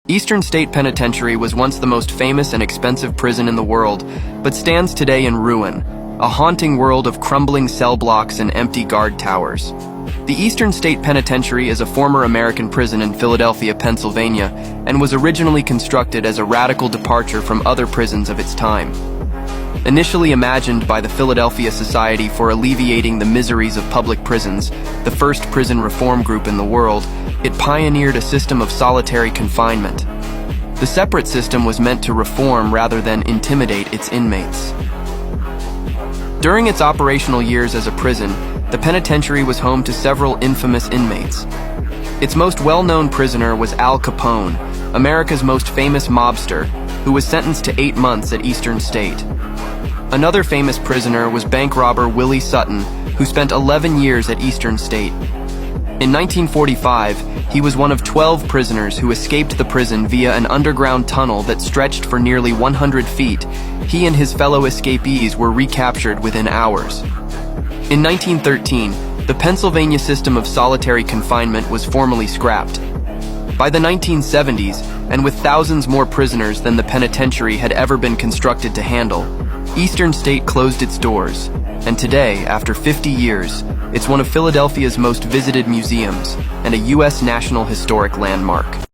Eastern State Penitentiary was once the most famous and expensive prison in the world, but stands today in ruin, a haunting world of crumbling cell blocks and empty guard towers. The Eastern State Penitentiary is a former American prison in Philadelphia, Pennsylvania, and was originally constructed as a radical departure from other prisons of its time. Initially imagined by the Philadelphia Society for Alleviating the Miseries of Public Prisons, the first prison reform group in the world, it pioneered a system of solitary confinement. The separate system was meant to reform rather than intimidate its inmates. During its operational years as a prison, the penitentiary was home to several infamous inmates. Its most well-known prisoner was Al Capone, America's most famous mobster, who was sentenced to 8 months at Eastern State. Another famous prisoner was bank robber Willie Sutton, who spent 11 years at Eastern State. In 1945, he was one of 12 prisoners who escaped the prison via an underground tunnel that stretched for nearly 100 feet. He and his fellow escapees were recaptured within hours. In 1913, the Pennsylvania system of solitary confinement was formally scrapped. By the 1970s, and with thousands more prisoners than the penitentiary had ever been constructed to handle, Eastern State closed its doors, and today, after 50 years, it's one of Philadelphia's most visited museums and a U.S. National Historic Landmark.